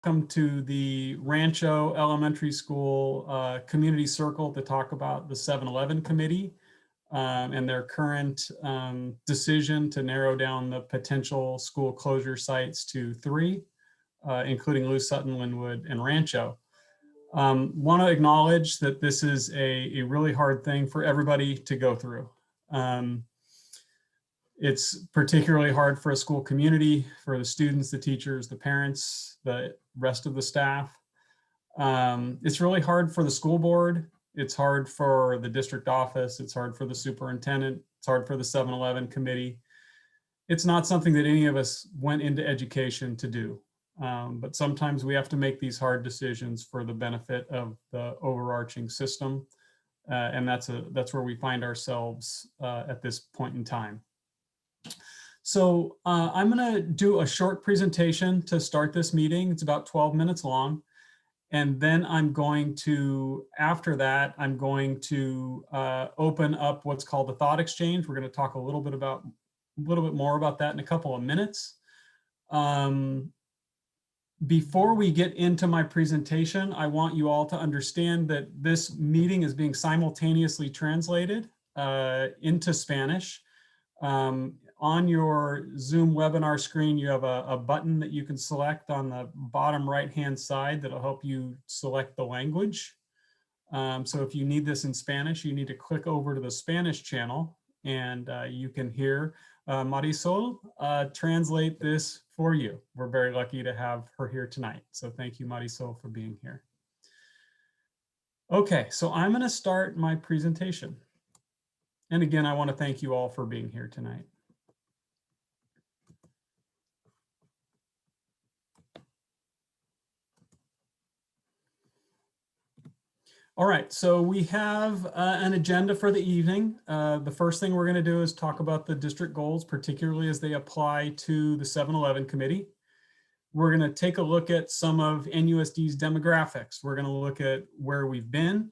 Welcome to the Rancho Elementary School Community Circle to talk about the 7-Eleven Committee and their current decision to narrow down the potential school closure sites to 3, including Lew Sutton, Linwood, and Rancho. Want to acknowledge that this is a really hard thing for everybody to go through. It's particularly hard for a school community, for the students, the teachers, the parents, the rest of the staff. It's really hard for the school board. It's hard for the district office. It's hard for the superintendent. It's hard for the 7-Eleven committee. It's not something that any of us went into education to do. But sometimes we have to make these hard decisions for the benefit of the overarching system. And that's where we find ourselves at this point in time. So I'm going to do a short presentation to start this meeting. It's about 12 minutes long. And then I'm going to, after that, I'm going to open up what's called the thought exchange. We're going to talk a little bit more about that in a couple of minutes. Before we get into my presentation, I want you all to understand that this meeting is being simultaneously translated into Spanish. On your Zoom webinar screen, you have a button that you can select on the bottom right-hand side that'll help you select the language. So if you need this in Spanish, you need to click over to the Spanish channel and you can hear Marisol translate this for you. We're very lucky to have her here tonight. So thank you, Marisol, for being here. Okay, so I'm going to start my presentation. And again, I want to thank you all for being here tonight. All right, so we have an agenda for the evening. The first thing we're going to do is talk about the district goals, particularly as they apply to the 7-Eleven committee. We're going to take a look at some of NUSD's demographics. We're going to look at where we've been,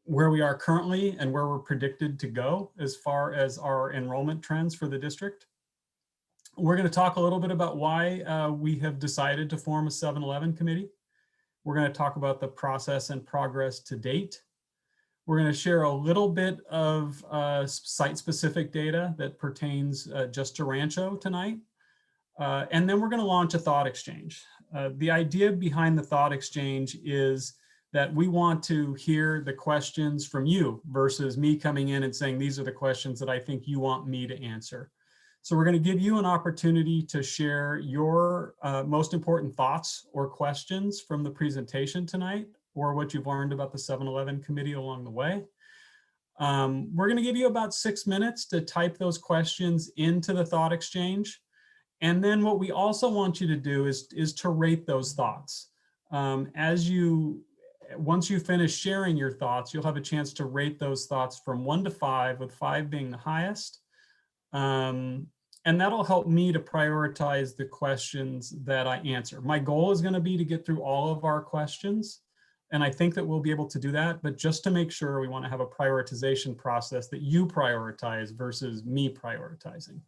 where we are currently, and where we're predicted to go as far as our enrollment trends for the district. We're going to talk a little bit about why we have decided to form a 7-Eleven committee. We're going to talk about the process and progress to date. We're going to share a little bit of site-specific data that pertains just to Rancho tonight. And then we're going to launch a thought exchange. The idea behind the thought exchange is that we want to hear the questions from you versus me coming in and saying, these are the questions that I think you want me to answer. So we're going to give you an opportunity to share your most important thoughts or questions from the presentation tonight, or what you've learned about the 7-Eleven committee along the way. We're going to give you about 6 minutes to type those questions into the thought exchange. And then what we also want you to do is to rate those thoughts. Once you finish sharing your thoughts, you'll have a chance to rate those thoughts from 1 to 5, with 5 being the highest. And that'll help me to prioritize the questions that I answer. My goal is going to be to get through all of our questions. And I think that we'll be able to do that. But just to make sure, we want to have a prioritization process that you prioritize versus me prioritizing.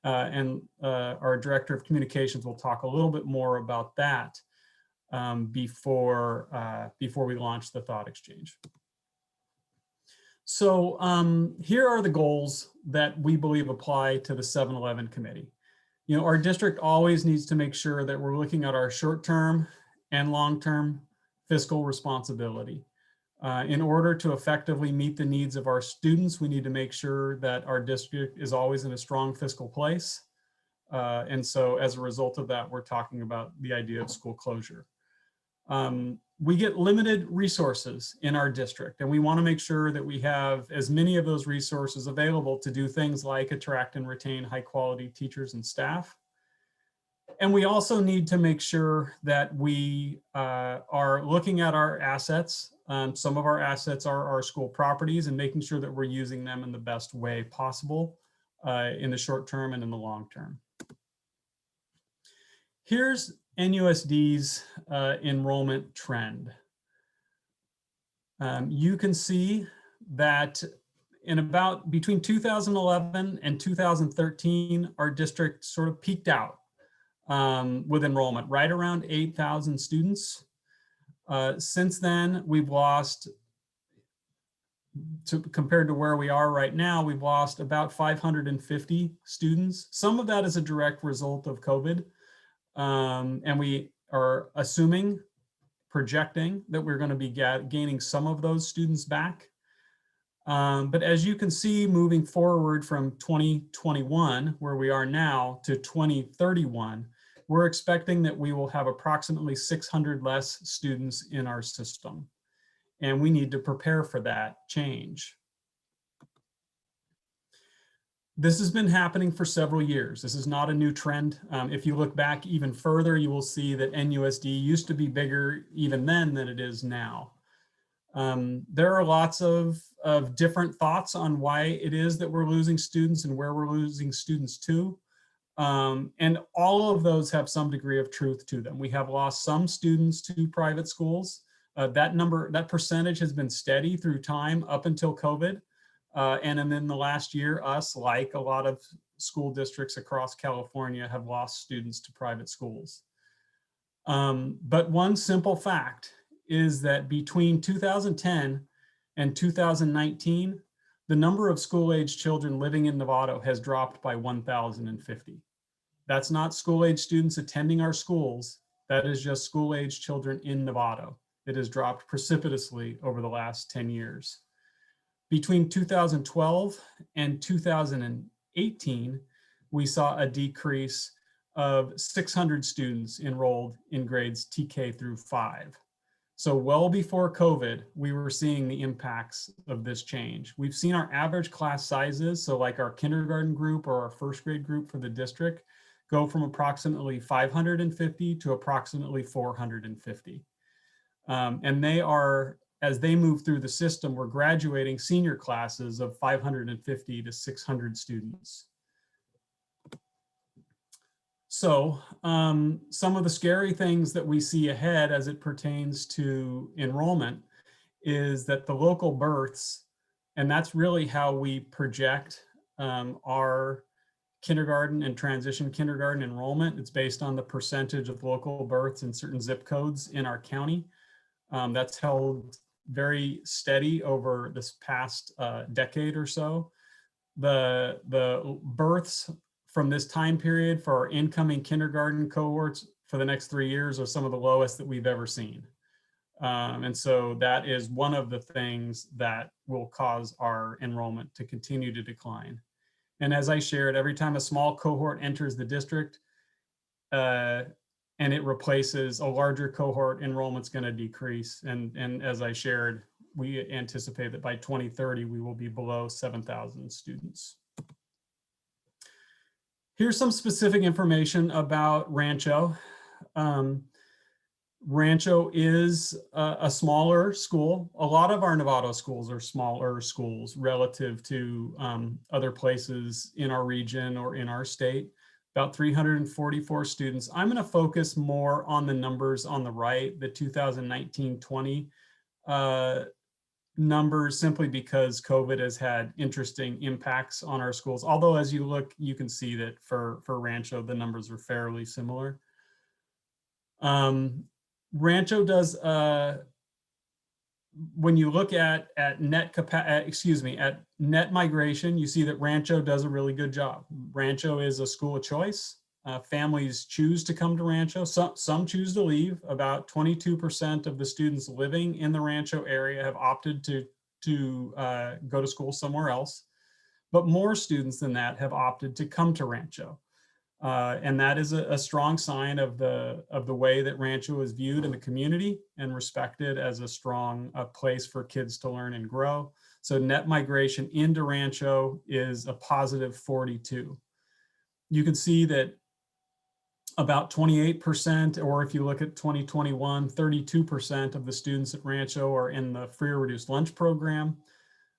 And our director of communications will talk a little bit more about that before we launch the thought exchange. So here are the goals that we believe apply to the 7-Eleven committee. You know, our district always needs to make sure that we're looking at our short-term and long-term fiscal responsibility. In order to effectively meet the needs of our students, we need to make sure that our district is always in a strong fiscal place. And so as a result of that, we're talking about the idea of school closure. We get limited resources in our district, and we want to make sure that we have as many of those resources available to do things like attract and retain high quality teachers and staff. And we also need to make sure that we are looking at our assets. Some of our assets are our school properties, and making sure that we're using them in the best way possible in the short term and in the long term. Here's NUSD's enrollment trend. You can see that between 2011 and 2013, our district sort of peaked out. with enrollment, right around 8,000 students. Since then, we've lost, compared to where we are right now, we've lost about 550 students. Some of that is a direct result of COVID. And we are projecting that we're going to be gaining some of those students back. But as you can see, moving forward from 2021, where we are now, to 2031, we're expecting that we will have approximately 600 less students in our system. And we need to prepare for that change. This has been happening for several years. This is not a new trend. If you look back even further, you will see that NUSD used to be bigger even then than it is now. There are lots of different thoughts on why it is that we're losing students and where we're losing students to. And all of those have some degree of truth to them. We have lost some students to private schools. That percentage has been steady through time up until COVID. And then the last year, us, like a lot of school districts across California, have lost students to private schools. But one simple fact is that between 2010 and 2019, the number of school-age children living in Novato has dropped by 1,050. That's not school-age students attending our schools. That is just school-age children in Novato. It has dropped precipitously over the last 10 years. Between 2012 and 2018, we saw a decrease of 600 students enrolled in grades TK through 5. So well before COVID, we were seeing the impacts of this change. We've seen our average class sizes, so like our kindergarten group or our first grade group for the district, go from approximately 550 to approximately 450. And they are, as they move through the system, we're graduating senior classes of 550 to 600 students. So some of the scary things that we see ahead as it pertains to enrollment is that the local births, and that's really how we project our kindergarten and transition kindergarten enrollment. It's based on the percentage of local births in certain zip codes in our county. That's held very steady over this past decade or so. The births from this time period for our incoming kindergarten cohorts for the next 3 years are some of the lowest that we've ever seen. And so that is one of the things that will cause our enrollment to continue to decline. And as I shared, every time a small cohort enters the district and it replaces a larger cohort, enrollment's going to decrease. And as I shared, we anticipate that by 2030, we will be below 7,000 students. Here's some specific information about Rancho. Rancho is a smaller school. A lot of our Novato schools are smaller schools relative to other places in our region or in our state. About 344 students. I'm going to focus more on the numbers on the right, the 2019-20 numbers, simply because COVID has had interesting impacts on our schools. Although as you look, you can see that for Rancho, the numbers are fairly similar. Rancho does, when you look at net migration, you see that Rancho does a really good job. Rancho is a school of choice. Families choose to come to Rancho. Some choose to leave. About 22% of the students living in the Rancho area have opted to go to school somewhere else. But more students than that have opted to come to Rancho. And that is a strong sign of the way that Rancho is viewed in the community and respected as a strong place for kids to learn and grow. So net migration into Rancho is a positive 42. You can see that about 28%, or if you look at 2021, 32% of the students at Rancho are in the free or reduced lunch program.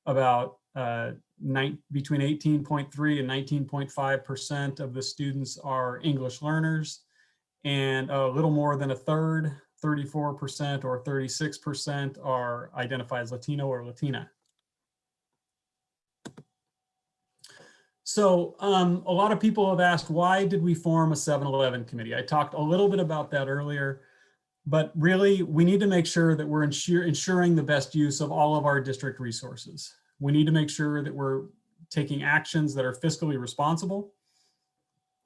About between 18.3 and 19.5% of the students are English learners, and a little more than a third, 34% or 36% are identified as Latino or Latina. So a lot of people have asked, why did we form a 7-Eleven committee? I talked a little bit about that earlier, but really we need to make sure that we're ensuring the best use of all of our district resources. We need to make sure that we're taking actions that are fiscally responsible.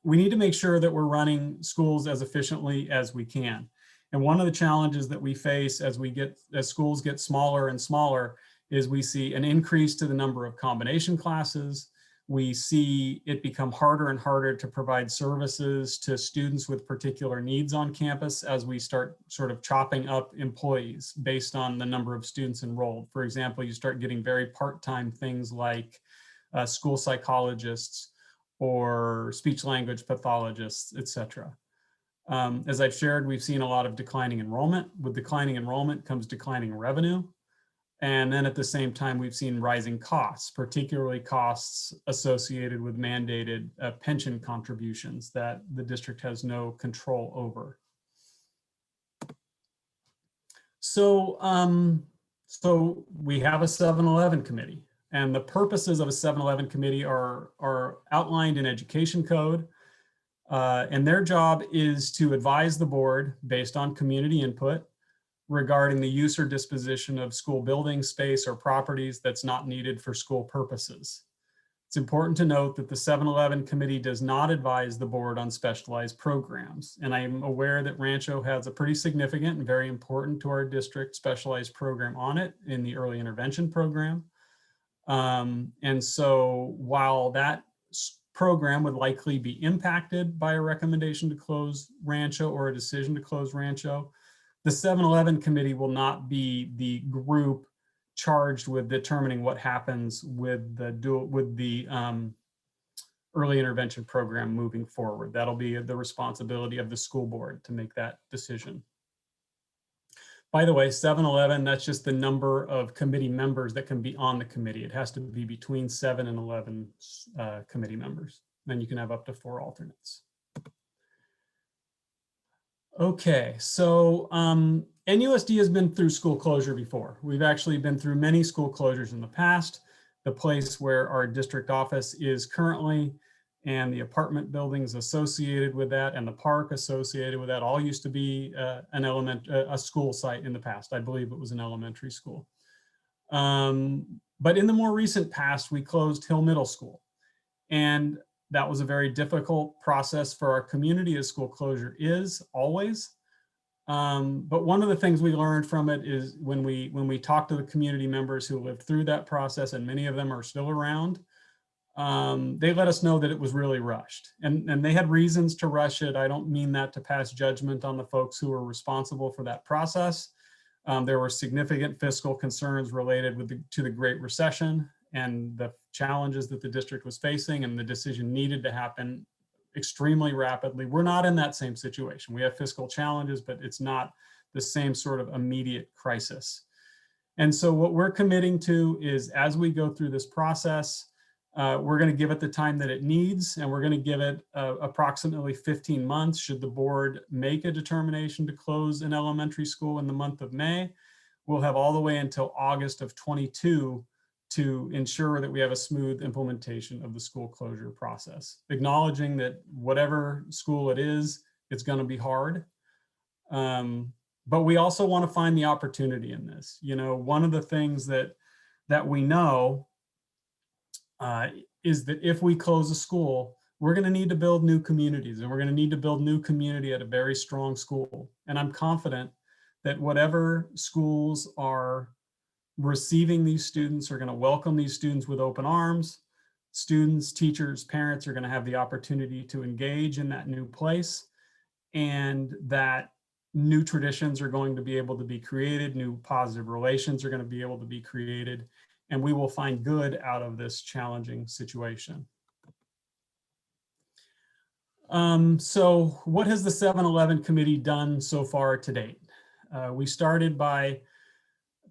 We need to make sure that we're running schools as efficiently as we can. And one of the challenges that we face as schools get smaller and smaller is we see an increase to the number of combination classes. We see it become harder and harder to provide services to students with particular needs on campus as we start sort of chopping up employees based on the number of students enrolled. For example, you start getting very part-time things like school psychologists or speech language pathologists, et cetera. As I've shared, we've seen a lot of declining enrollment. With declining enrollment comes declining revenue. And then at the same time, we've seen rising costs, particularly costs associated with mandated pension contributions that the district has no control over. So, so we have a 7-Eleven committee, and the purposes of a 7-Eleven committee are outlined in education code. And their job is to advise the board based on community input regarding the use or disposition of school building space or properties that's not needed for school purposes. It's important to note that the 7-Eleven committee does not advise the board on specialized programs. And I'm aware that Rancho has a pretty significant and very important to our district specialized program on it in the early intervention program. And so while that program would likely be impacted by a recommendation to close Rancho or a decision to close Rancho, the 7-Eleven committee will not be the group charged with determining what happens with the early intervention program moving forward. That'll be the responsibility of the school board to make that decision. By the way, 7-Eleven, that's just the number of committee members that can be on the committee. It has to be between 7 and 11 committee members. Then you can have up to 4 alternates. Okay, so NUSD has been through school closure before. We've actually been through many school closures in the past. The place where our district office is currently and the apartment buildings associated with that and the park associated with that all used to be a school site in the past. I believe it was an elementary school. But in the more recent past, we closed Hill Middle School. And that was a very difficult process for our community, as school closure is always. But one of the things we learned from it is when we talked to the community members who lived through that process, and many of them are still around, they let us know that it was really rushed. And they had reasons to rush it. I don't mean that to pass judgment on the folks who were responsible for that process. There were significant fiscal concerns related to the Great Recession and the challenges that the district was facing, and the decision needed to happen extremely rapidly. We're not in that same situation. We have fiscal challenges, but it's not the same sort of immediate crisis. And so what we're committing to is, as we go through this process, we're going to give it the time that it needs, and we're going to give it approximately 15 months should the board make a determination to close an elementary school in the month of May. We'll have all the way until August of 22 to ensure that we have a smooth implementation of the school closure process, acknowledging that whatever school it is, it's going to be hard. But we also want to find the opportunity in this. You know, one of the things that we know is that if we close a school, we're going to need to build new communities, and we're going to need to build new community at a very strong school. And I'm confident that whatever schools are receiving these students are going to welcome these students with open arms. Students, teachers, parents are going to have the opportunity to engage in that new place, and that new traditions are going to be able to be created, new positive relations are going to be able to be created, and we will find good out of this challenging situation. So what has the 7-Eleven committee done so far to date? We started by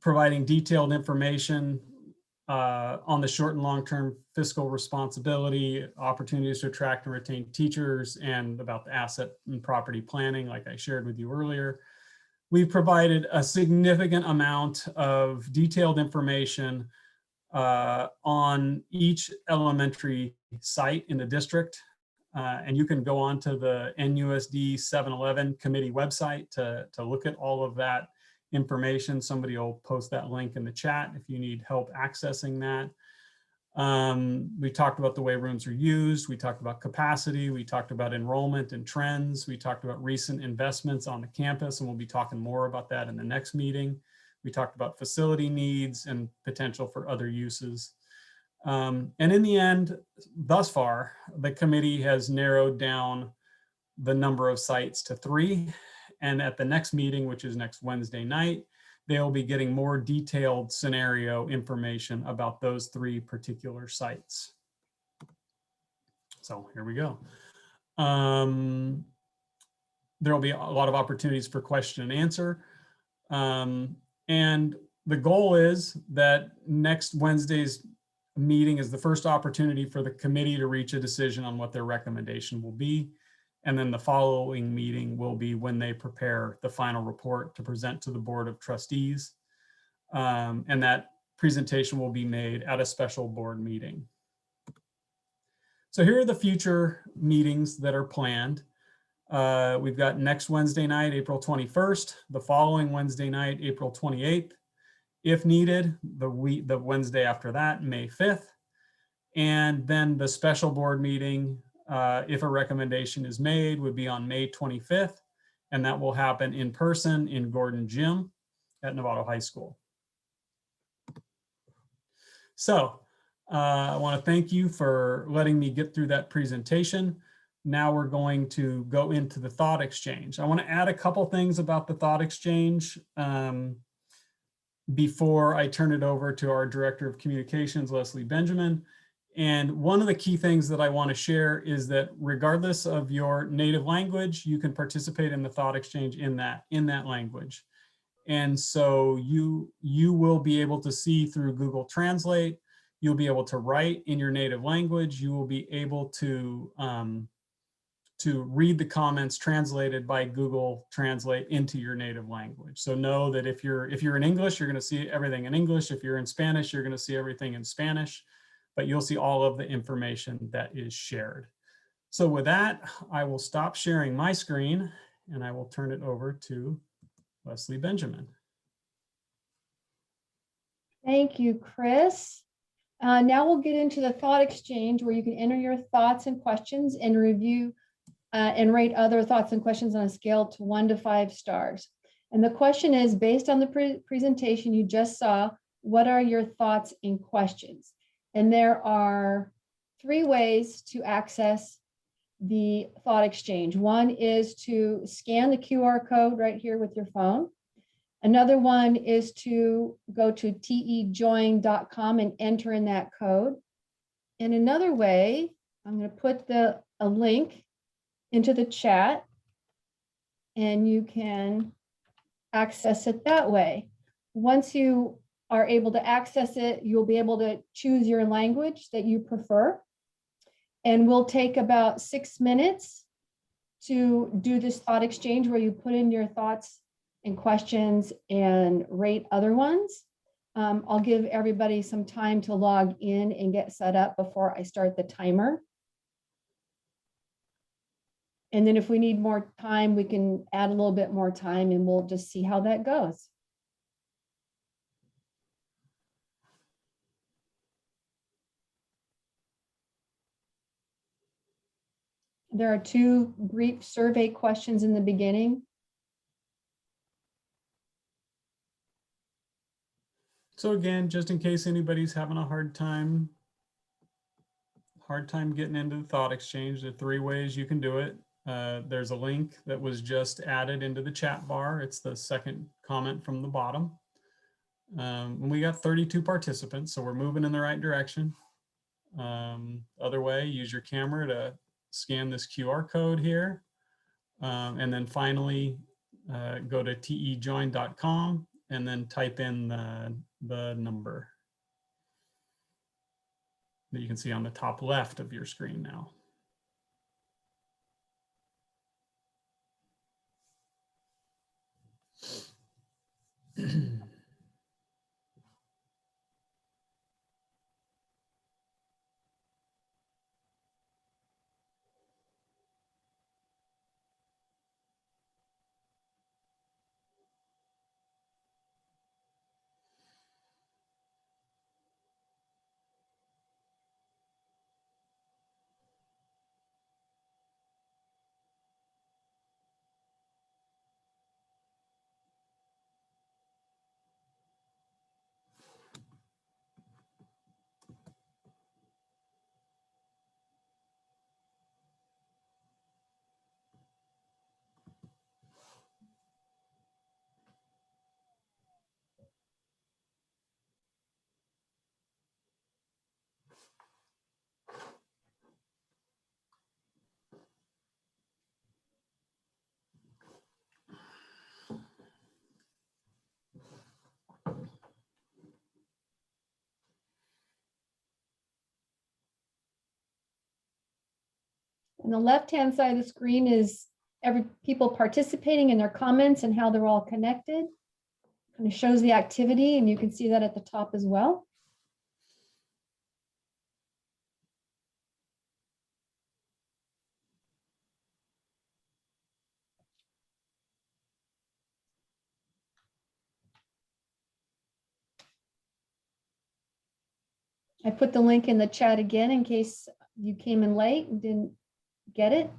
providing detailed information on the short and long-term fiscal responsibility, opportunities to attract and retain teachers, and about the asset and property planning, like I shared with you earlier. We've provided a significant amount of detailed information on each elementary site in the district. And you can go on to the NUSD 711 committee website to look at all of that information. Somebody will post that link in the chat if you need help accessing that. We talked about the way rooms are used. We talked about capacity. We talked about enrollment and trends. We talked about recent investments on the campus, and we'll be talking more about that in the next meeting. We talked about facility needs and potential for other uses. And in the end, thus far, the committee has narrowed down the number of sites to 3. And at the next meeting, which is next Wednesday night, they'll be getting more detailed scenario information about those 3 particular sites. So here we go. There'll be a lot of opportunities for question and answer. And the goal is that next Wednesday's meeting is the first opportunity for the committee to reach a decision on what their recommendation will be. And then the following meeting will be when they prepare the final report to present to the Board of Trustees. And that presentation will be made at a special board meeting. So here are the future meetings that are planned. We've got next Wednesday night, April 21st, the following Wednesday night, April 28th. If needed, the Wednesday after that, May 5th. And then the special board meeting, if a recommendation is made, would be on May 25th. And that will happen in person in Gordon Gym at Novato High School. So I want to thank you for letting me get through that presentation. Now we're going to go into the thought exchange. I want to add a couple things about the thought exchange before I turn it over to our Director of Communications, Leslie Benjamin. And one of the key things that I want to share is that regardless of your native language, you can participate in the thought exchange in that language. And so you will be able to see through Google Translate. You'll be able to write in your native language. You will be able to read the comments translated by Google Translate into your native language. So know that if you're in English, you're going to see everything in English. If you're in Spanish, you're going to see everything in Spanish, but you'll see all of the information that is shared. So with that, I will stop sharing my screen and I will turn it over to Leslie Benjamin. Thank you, Chris. Now we'll get into the thought exchange where you can enter your thoughts and questions and review and rate other thoughts and questions on a scale to 1 to 5 stars. And the question is, based on the presentation you just saw, what are your thoughts and questions? And there are 3 ways to access the thought exchange. One is to scan the QR code right here with your phone. Another one is to go to tejoin.com and enter in that code. And another way, I'm going to put a link into the chat and you can access it that way. Once you are able to access it, you'll be able to choose your language that you prefer. And we'll take about 6 minutes to do this thought exchange where you put in your thoughts and questions and rate other ones. I'll give everybody some time to log in and get set up before I start the timer. And then if we need more time, we can add a little bit more time and we'll just see how that goes. There are 2 brief survey questions in the beginning. So again, just in case anybody's having a hard time getting into the thought exchange, there are 3 ways you can do it. There's a link that was just added into the chat bar. It's the second comment from the bottom. And we got 32 participants, so we're moving in the right direction. Other way, use your camera to scan this QR code here. And then finally, go to tejoin.com and then type in the number that you can see on the top left of your screen now. On the left-hand side of the screen is people participating in their comments and how they're all connected. Kind of shows the activity, and you can see that at the top as well. I put the link in the chat again in case you came in late and didn't get it.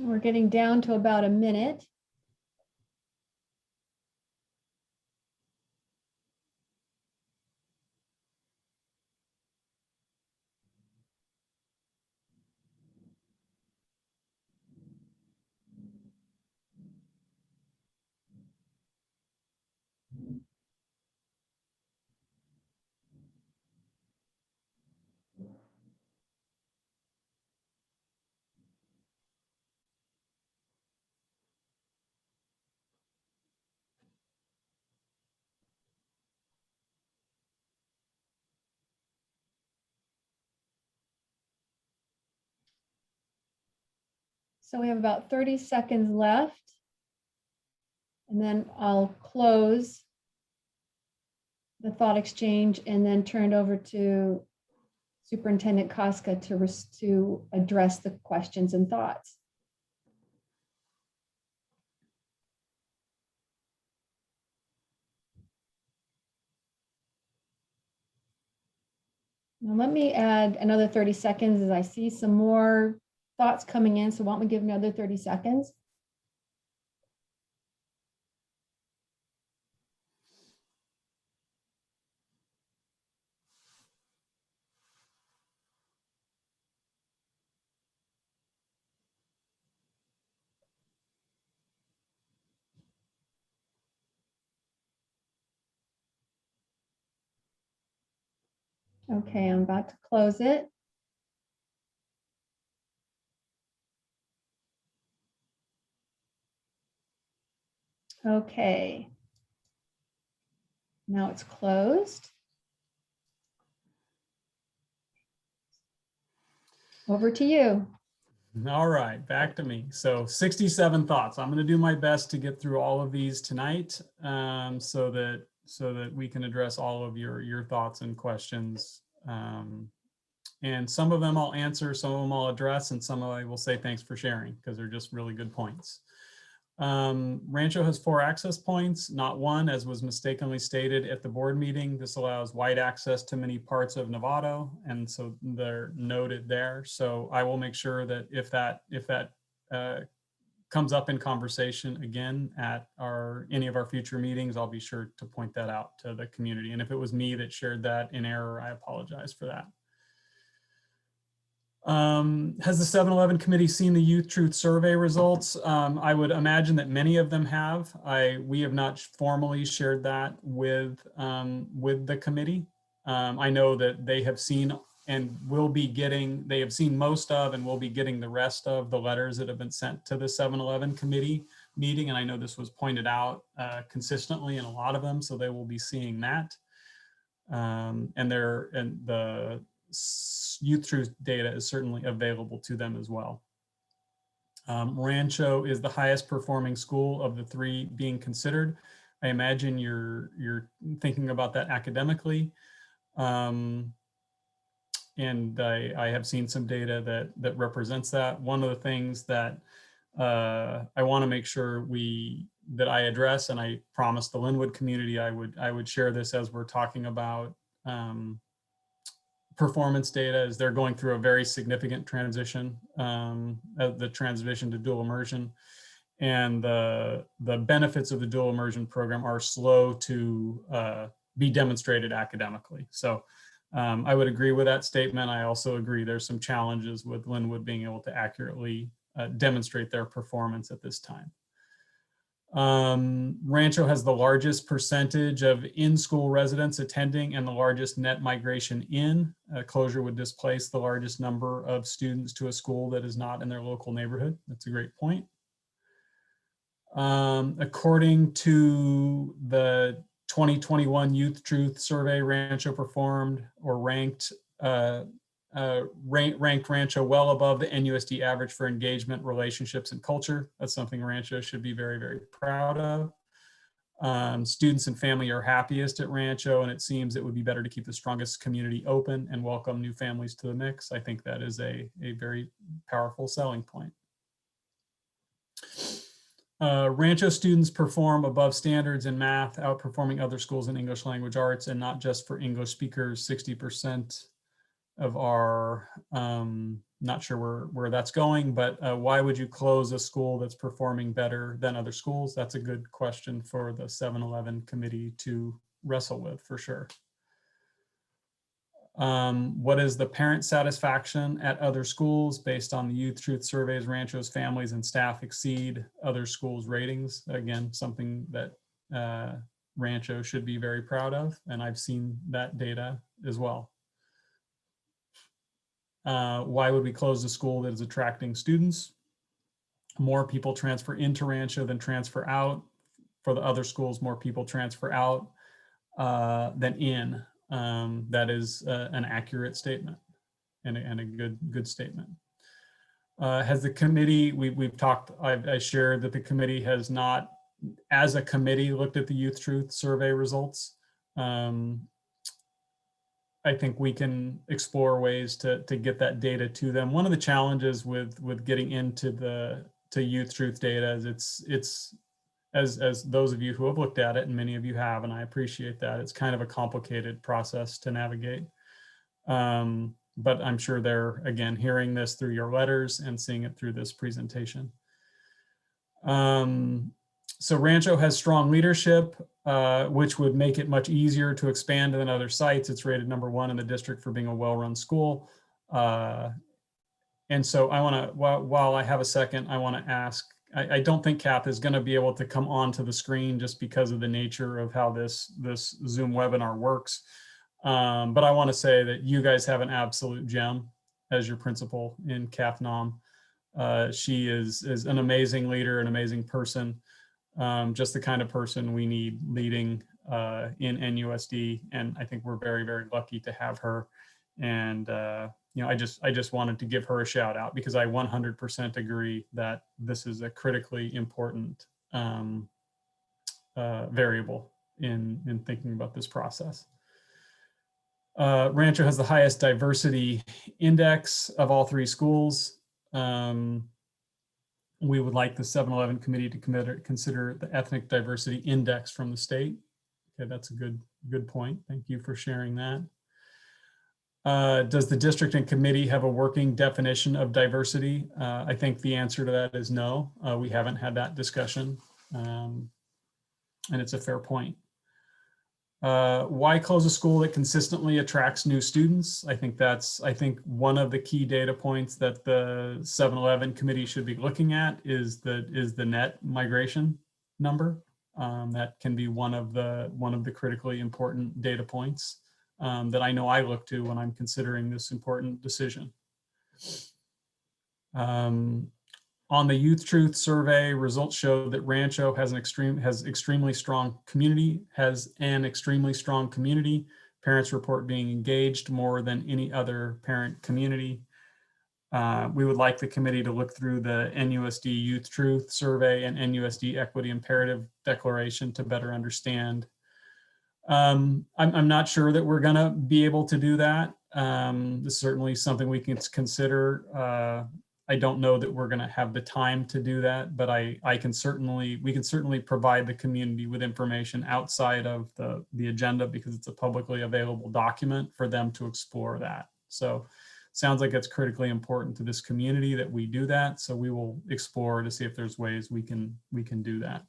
We're getting down to about a minute. So we have about 30 seconds left. And then I'll close the thought exchange and then turn it over to Superintendent Koska to address the questions and thoughts. Now let me add another 30 seconds as I see some more thoughts coming in. So why don't we give another 30 seconds? Okay, I'm about to close it. Okay. Now it's closed. Over to you. All right, back to me. So 67 thoughts. I'm going to do my best to get through all of these tonight, so that we can address all of your thoughts and questions. And some of them I'll answer, some of them I'll address, and some of I will say thanks for sharing because they're just really good points. Rancho has 4 access points, not 1, as was mistakenly stated at the board meeting. This allows wide access to many parts of Novato, and so they're noted there. So I will make sure that if that comes up in conversation again at any of our future meetings, I'll be sure to point that out to the community. And if it was me that shared that in error, I apologize for that. Has the 7-Eleven committee seen the Youth Truth Survey results? I would imagine that many of them have. We have not formally shared that with the committee. I know that they have seen and will be getting, they have seen most of and will be getting the rest of the letters that have been sent to the 7-Eleven committee meeting. And I know this was pointed out consistently in a lot of them, so they will be seeing that. And the Youth Truth data is certainly available to them as well. Rancho is the highest performing school of the 3 being considered. I imagine you're thinking about that academically. And I have seen some data that represents that. One of the things that I want to make sure that I address, and I promised the Linwood community I would share this as we're talking about performance data, is they're going through a very significant transition, the transition to dual immersion. And the benefits of the dual immersion program are slow to be demonstrated academically. So I would agree with that statement. I also agree there's some challenges with Linwood being able to accurately demonstrate their performance at this time. Rancho has the largest percentage of in-school residents attending and the largest net migration in. Closure would displace the largest number of students to a school that is not in their local neighborhood. That's a great point. According to the 2021 Youth Truth Survey, Rancho performed or ranked Rancho well above the NUSD average for engagement, relationships, and culture. That's something Rancho should be very, very proud of. Students and family are happiest at Rancho, and it seems it would be better to keep the strongest community open and welcome new families to the mix. I think that is a very powerful selling point. Rancho students perform above standards in math, outperforming other schools in English language arts, and not just for English speakers. 60% of our, not sure where that's going, but why would you close a school that's performing better than other schools? That's a good question for the 7-Eleven committee to wrestle with, for sure. What is the parent satisfaction at other schools based on the Youth Truth surveys? Rancho's families and staff exceed other schools' ratings. Again, something that Rancho should be very proud of, and I've seen that data as well. Why would we close a school that is attracting students? More people transfer into Rancho than transfer out. For the other schools, more people transfer out than in. That is an accurate statement and a good statement. Has the committee, we've talked, I shared that the committee has not, as a committee, looked at the Youth Truth survey results. I think we can explore ways to get that data to them. One of the challenges with getting into Youth Truth data is it's as those of you who have looked at it, and many of you have, and I appreciate that, it's kind of a complicated process to navigate. But I'm sure they're, again, hearing this through your letters and seeing it through this presentation. So Rancho has strong leadership, which would make it much easier to expand than other sites. It's rated #1 in the district for being a well-run school. And so I want to, while I have a second, I want to ask, I don't think Kath is going to be able to come onto the screen just because of the nature of how this Zoom webinar works. But I want to say that you guys have an absolute gem as your principal in Kath Nam. She is an amazing leader, an amazing person. Just the kind of person we need leading in NUSD. And I think we're very, very lucky to have her. And I just wanted to give her a shout out because I 100% agree that this is a critically important variable in thinking about this process. Rancho has the highest diversity index of all 3 schools. We would like the 7-Eleven committee to consider the ethnic diversity index from the state. Okay, that's a good point. Thank you for sharing that. Does the district and committee have a working definition of diversity? I think the answer to that is no. We haven't had that discussion, and it's a fair point. Why close a school that consistently attracts new students? I think one of the key data points that the 7-Eleven committee should be looking at is the net migration number. That can be one of the critically important data points that I know I look to when I'm considering this important decision. On the Youth Truth Survey, results show that Rancho has an extremely strong community. Parents report being engaged more than any other parent community. We would like the committee to look through the NUSD Youth Truth Survey and NUSD Equity Imperative Declaration to better understand. I'm not sure that we're gonna be able to do that. This is certainly something we can consider. I don't know that we're going to have the time to do that, but we can certainly provide the community with information outside of the agenda because it's a publicly available document for them to explore that. So sounds like it's critically important to this community that we do that. So we will explore to see if there's ways we can do that.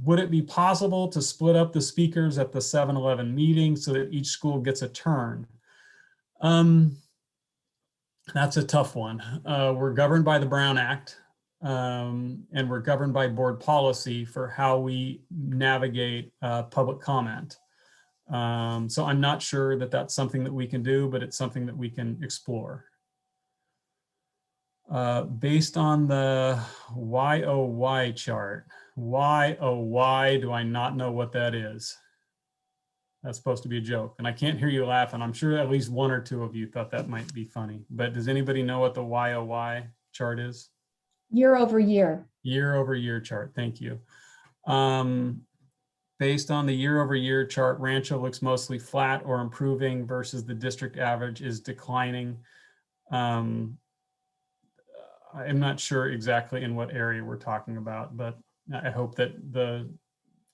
Would it be possible to split up the speakers at the 7-Eleven meeting so that each school gets a turn? That's a tough one. We're governed by the Brown Act, and we're governed by board policy for how we navigate public comment. So I'm not sure that that's something that we can do, but it's something that we can explore. Based on the YOY chart, why do I not know what that is? That's supposed to be a joke, and I can't hear you laugh, and I'm sure at least 1 or 2 of you thought that might be funny. But does anybody know what the YOY chart is? Year over year. Year over year chart, thank you. Based on the year over year chart, Rancho looks mostly flat or improving versus the district average is declining. I'm not sure exactly in what area we're talking about, but I hope that the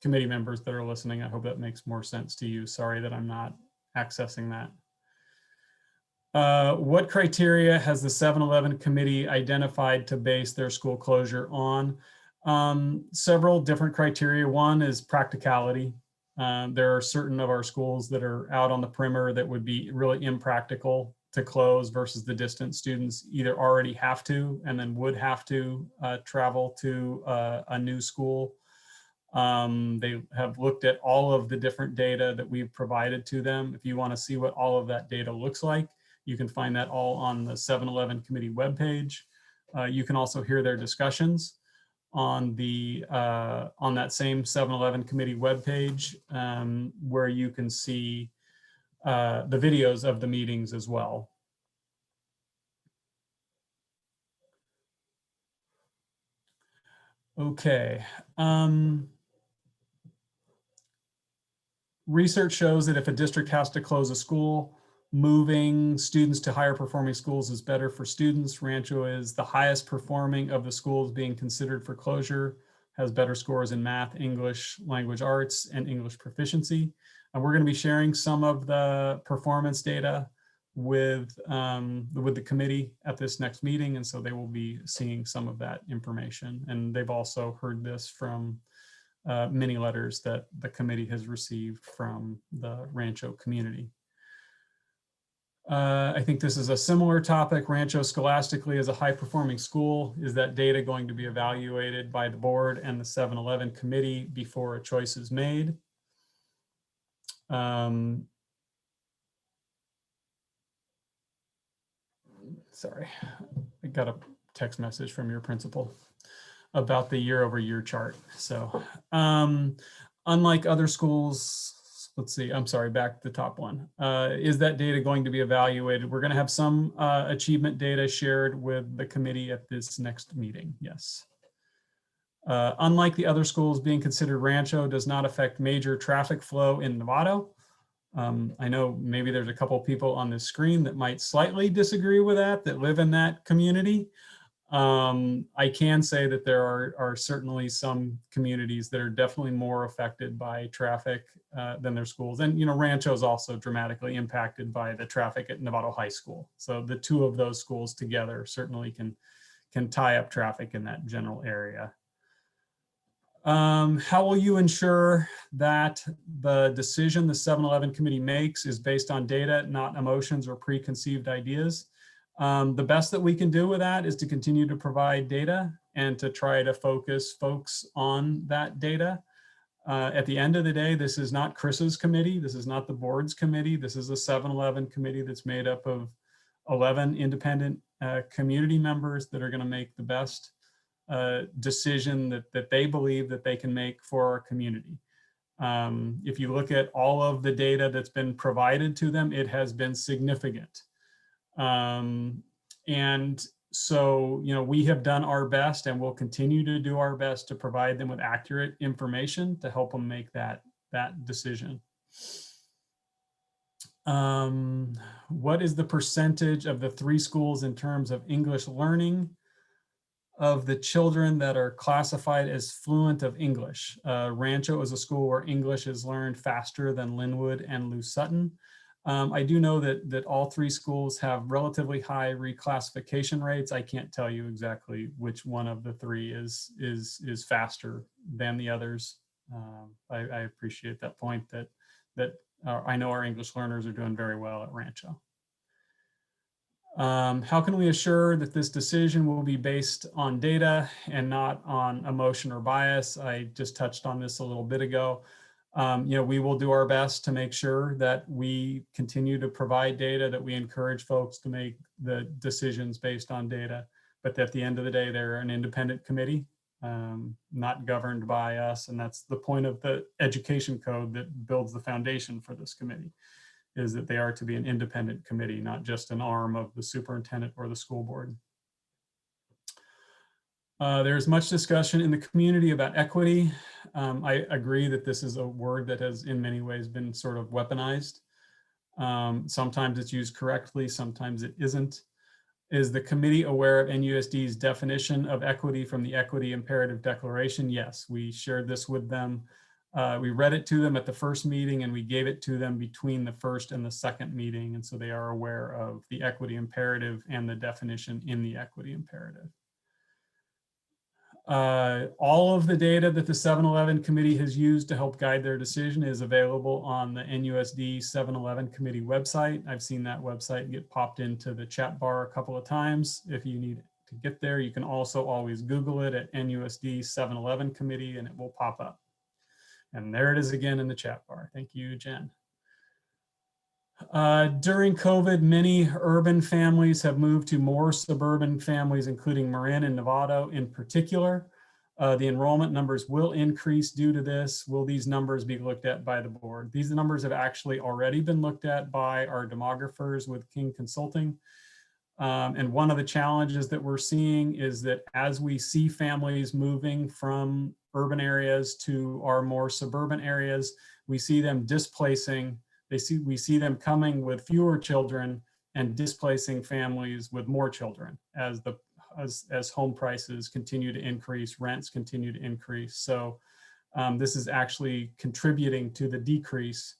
committee members that are listening, I hope that makes more sense to you. Sorry that I'm not accessing that. What criteria has the 7-Eleven committee identified to base their school closure on? Several different criteria. One is practicality. There are certain of our schools that are out on the perimeter that would be really impractical to close versus the distant students either already have to and then would have to travel to a new school. They have looked at all of the different data that we've provided to them. If you want to see what all of that data looks like, you can find that all on the 7-Eleven committee webpage. You can also hear their discussions on that same 7-Eleven committee webpage, where you can see the videos of the meetings as well. Okay. Research shows that if a district has to close a school, moving students to higher performing schools is better for students. Rancho is the highest performing of the schools being considered for closure, has better scores in math, English, language arts, and English proficiency. And we're going to be sharing some of the performance data with the committee at this next meeting. And so they will be seeing some of that information. And they've also heard this from many letters that the committee has received from the Rancho community. I think this is a similar topic. Rancho scholastically is a high performing school. Is that data going to be evaluated by the board and the 7-Eleven committee before a choice is made? Sorry, I got a text message from your principal. about the year-over-year chart. So unlike other schools, let's see, I'm sorry, back to the top one. Is that data going to be evaluated? We're going to have some achievement data shared with the committee at this next meeting. Yes. Unlike the other schools being considered, Rancho does not affect major traffic flow in Novato. I know maybe there's a couple people on this screen that might slightly disagree with that live in that community. I can say that there are certainly some communities that are definitely more affected by traffic than their schools. And, you know, Rancho is also dramatically impacted by the traffic at Novato High School. So the two of those schools together certainly can tie up traffic in that general area. How will you ensure that the decision the 7-Eleven committee makes is based on data, not emotions or preconceived ideas? The best that we can do with that is to continue to provide data and to try to focus folks on that data. At the end of the day, this is not Chris's committee. This is not the board's committee. This is a 7-Eleven committee that's made up of 11 independent community members that are going to make the best decision that they believe that they can make for our community. If you look at all of the data that's been provided to them, it has been significant. And so, you know, we have done our best and will continue to do our best to provide them with accurate information to help them make that decision. What is the percentage of the 3 schools in terms of English learning of the children that are classified as fluent of English? Rancho is a school where English is learned faster than Linwood and Lou Sutton. I do know that all 3 schools have relatively high reclassification rates. I can't tell you exactly which one of the 3 is faster than the others. I appreciate that point that I know our English learners are doing very well at Rancho. How can we assure that this decision will be based on data and not on emotion or bias? I just touched on this a little bit ago. You know, we will do our best to make sure that we continue to provide data, that we encourage folks to make the decisions based on data, but at the end of the day, they're an independent committee, not governed by us. And that's the point of the education code that builds the foundation for this committee, is that they are to be an independent committee, not just an arm of the superintendent or the school board. There's much discussion in the community about equity. I agree that this is a word that has in many ways been sort of weaponized. Sometimes it's used correctly, sometimes it isn't. Is the committee aware of NUSD's definition of equity from the Equity Imperative Declaration? Yes, we shared this with them. We read it to them at the first meeting and we gave it to them between the first and the second meeting. And so they are aware of the equity imperative and the definition in the equity imperative. All of the data that the 7-Eleven committee has used to help guide their decision is available on the NUSD 7-Eleven committee website. I've seen that website get popped into the chat bar a couple of times. If you need to get there, you can also always Google it at NUSD 7-Eleven committee and it will pop up. And there it is again in the chat bar. Thank you, Jen. During COVID, many urban families have moved to more suburban families, including Marin and Novato in particular. The enrollment numbers will increase due to this. Will these numbers be looked at by the board? These numbers have actually already been looked at by our demographers with King Consulting. And one of the challenges that we're seeing is that as we see families moving from urban areas to our more suburban areas, we see them displacing. We see them coming with fewer children and displacing families with more children as home prices continue to increase, rents continue to increase. So this is actually contributing to the decrease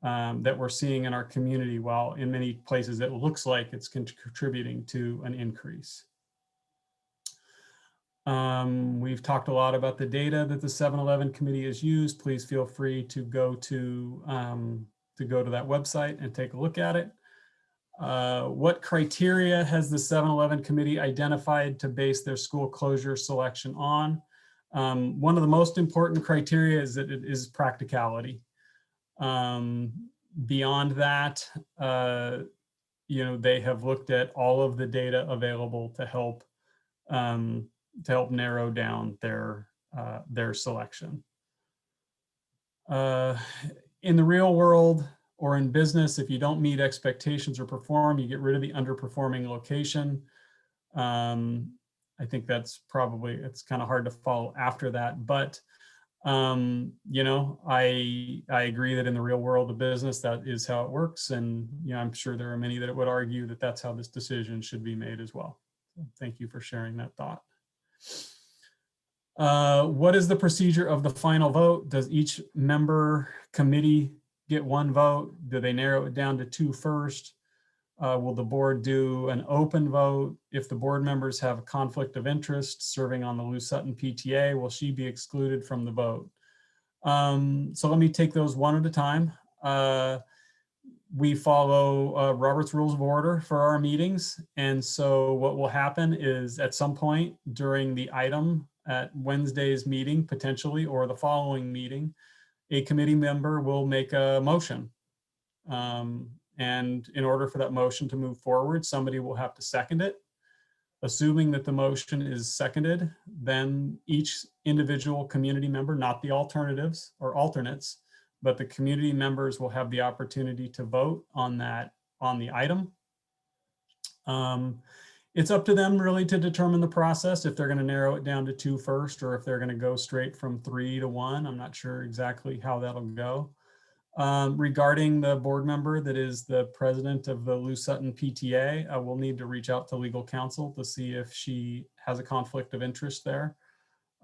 that we're seeing in our community, while in many places it looks like it's contributing to an increase. We've talked a lot about the data that the 7-Eleven committee has used. Please feel free to go to that website and take a look at it. What criteria has the 7-Eleven committee identified to base their school closure selection on? One of the most important criteria is that it is practicality. Beyond that, you know, they have looked at all of the data available to help help narrow down their selection. In the real world or in business, if you don't meet expectations or perform, you get rid of the underperforming location. I think that's probably, it's kind of hard to follow after that, but you know, I agree that in the real world of business, that is how it works. And, you know, I'm sure there are many that would argue that that's how this decision should be made as well. So thank you for sharing that thought. What is the procedure of the final vote? Does each member committee get one vote? Do they narrow it down to 2 first? Will the board do an open vote? If the board members have a conflict of interest serving on the Lou Sutton PTA, will she be excluded from the vote? So let me take those one at a time. We follow Robert's Rules of Order for our meetings. And so what will happen is at some point during the item at Wednesday's meeting, potentially, or the following meeting, a committee member will make a motion. And in order for that motion to move forward, somebody will have to second it. Assuming that the motion is seconded, then each individual community member, not the alternatives or alternates, but the community members will have the opportunity to vote on that, on the item. It's up to them really to determine the process, if they're going to narrow it down to 2 first, or if they're going to go straight from 3 to 1. I'm not sure exactly how that'll go. Regarding the board member that is the president of the Lou Sutton PTA, I will need to reach out to legal counsel to see if she has a conflict of interest there.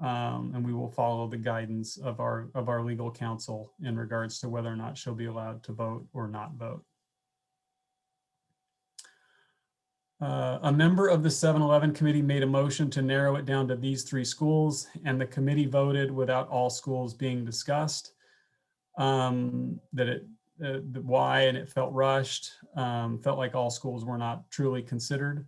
And we will follow the guidance of our legal counsel in regards to whether or not she'll be allowed to vote or not vote. A member of the 7-Eleven committee made a motion to narrow it down to these 3 schools, and the committee voted without all schools being discussed. Why, and it felt rushed, felt like all schools were not truly considered.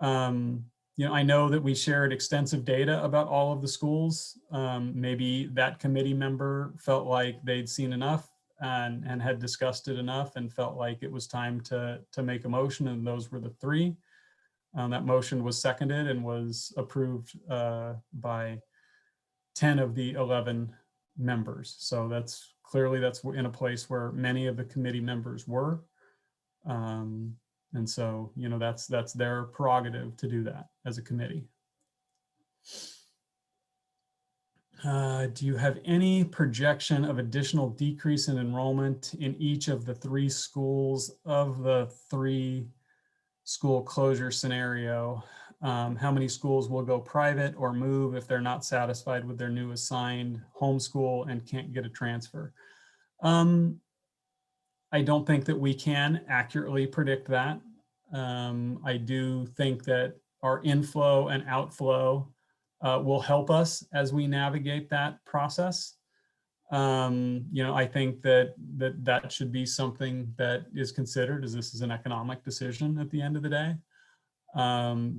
You know, I know that we shared extensive data about all of the schools. Maybe that committee member felt like they'd seen enough and had discussed it enough and felt like it was time to make a motion, and those were the 3. That motion was seconded and was approved by 10 of the 11 members. So that's clearly, that's in a place where many of the committee members were. And so, you know, that's their prerogative to do that as a committee. Do you have any projection of additional decrease in enrollment in each of the 3 schools of the 3 school closure scenario? How many schools will go private or move if they're not satisfied with their new assigned homeschool and can't get a transfer? I don't think that we can accurately predict that. I do think that our inflow and outflow will help us as we navigate that process. You know, I think that should be something that is considered, as this is an economic decision at the end of the day.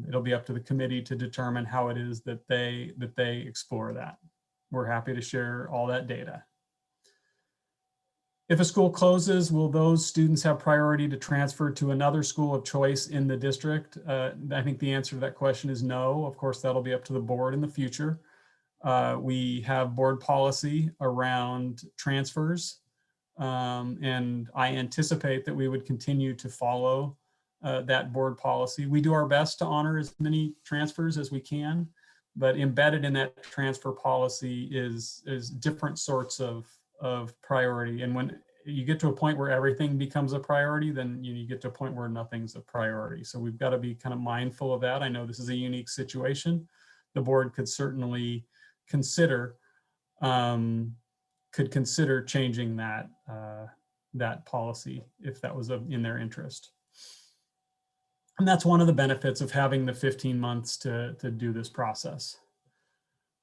It'll be up to the committee to determine how it is that they explore that. We're happy to share all that data. If a school closes, will those students have priority to transfer to another school of choice in the district? I think the answer to that question is no. Of course, that'll be up to the board in the future. We have board policy around transfers, and I anticipate that we would continue to follow that board policy. We do our best to honor as many transfers as we can, but embedded in that transfer policy is different sorts of priority. And when you get to a point where everything becomes a priority, then you get to a point where nothing's a priority. So we've got to be kind of mindful of that. I know this is a unique situation. The board could certainly consider changing that that policy if that was in their interest. And that's one of the benefits of having the 15 months to do this process.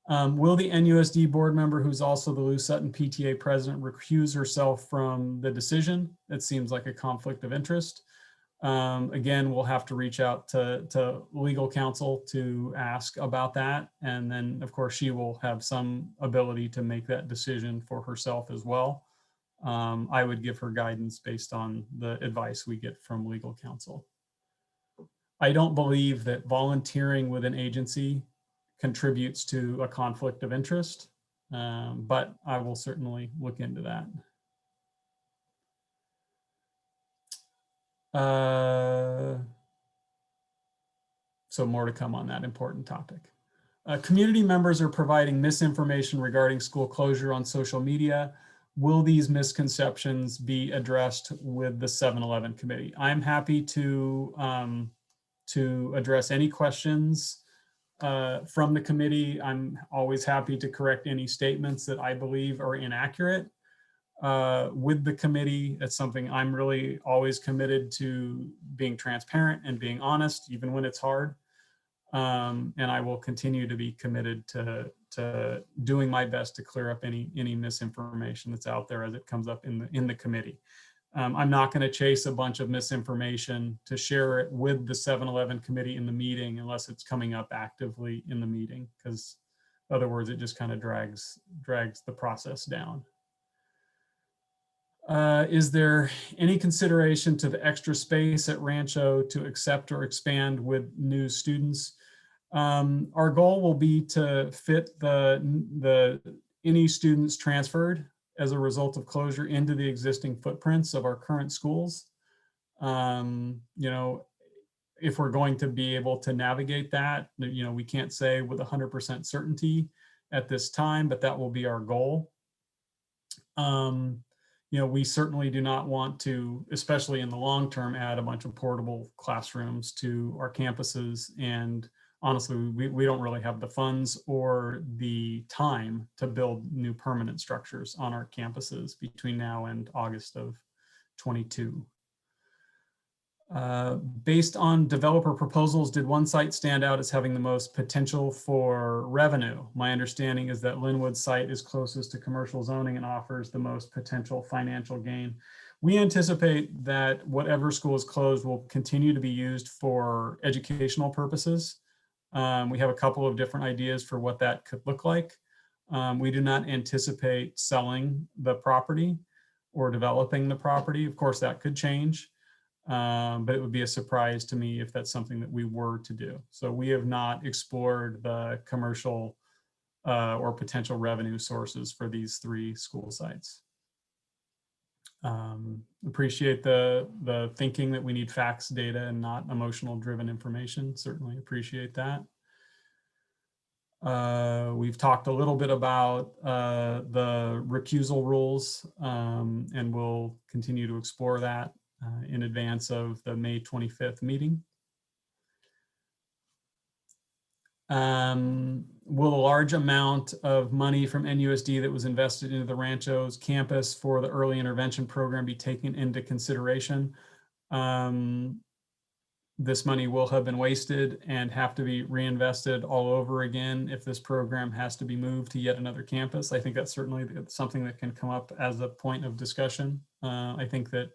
Will the NUSD board member, who's also the Lou Sutton PTA president, recuse herself from the decision? It seems like a conflict of interest. Again, we'll have to reach out to legal counsel to ask about that. And then, of course, she will have some ability to make that decision for herself as well. I would give her guidance based on the advice we get from legal counsel. I don't believe that volunteering with an agency contributes to a conflict of interest. But I will certainly look into that. So more to come on that important topic. Community members are providing misinformation regarding school closure on social media. Will these misconceptions be addressed with the 7-Eleven committee? I'm happy to address any questions from the committee. I'm always happy to correct any statements that I believe are inaccurate with the committee. It's something I'm really always committed to, being transparent and being honest, even when it's hard. And I will continue to be committed to doing my best to clear up any misinformation that's out there as it comes up in the committee. I'm not going to chase a bunch of misinformation to share it with the 7-Eleven committee in the meeting unless it's coming up actively in the meeting, because in other words, it just kind of drags the process down. Is there any consideration to the extra space at Rancho to accept or expand with new students? Our goal will be to fit any students transferred as a result of closure into the existing footprints of our current schools. You know, if we're going to be able to navigate that, you know, we can't say with 100% certainty at this time, but that will be our goal. You know, we certainly do not want to, especially in the long term, add a bunch of portable classrooms to our campuses. And honestly, we don't really have the funds or the time to build new permanent structures on our campuses between now and August of 22. Based on developer proposals, did one site stand out as having the most potential for revenue? My understanding is that Linwood site is closest to commercial zoning and offers the most potential financial gain. We anticipate that whatever school is closed will continue to be used for educational purposes. We have a couple of different ideas for what that could look like. We do not anticipate selling the property or developing the property. Of course, that could change. But it would be a surprise to me if that's something that we were to do. So we have not explored the commercial or potential revenue sources for these 3 school sites. Appreciate the thinking that we need facts, data, and not emotional driven information. Certainly appreciate that. We've talked a little bit about the recusal rules, and we'll continue to explore that in advance of the May 25th meeting. Will a large amount of money from NUSD that was invested into the Rancho's campus for the early intervention program be taken into consideration? This money will have been wasted and have to be reinvested all over again if this program has to be moved to yet another campus. I think that's certainly something that can come up as a point of discussion. I think that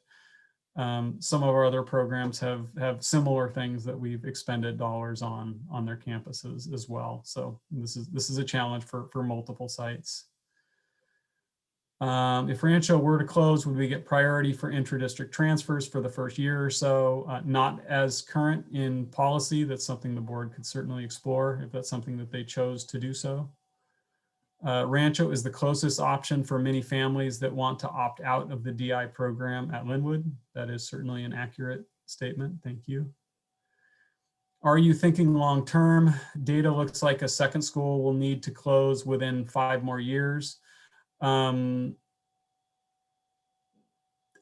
some of our other programs have similar things that we've expended dollars on their campuses as well. So this is a challenge for multiple sites. If Rancho were to close, would we get priority for intra-district transfers for the first year or so? Not as current in policy. That's something the board could certainly explore if that's something that they chose to do so. Rancho is the closest option for many families that want to opt out of the DI program at Linwood. That is certainly an accurate statement. Thank you. Are you thinking long-term? Data looks like a second school will need to close within 5 more years. I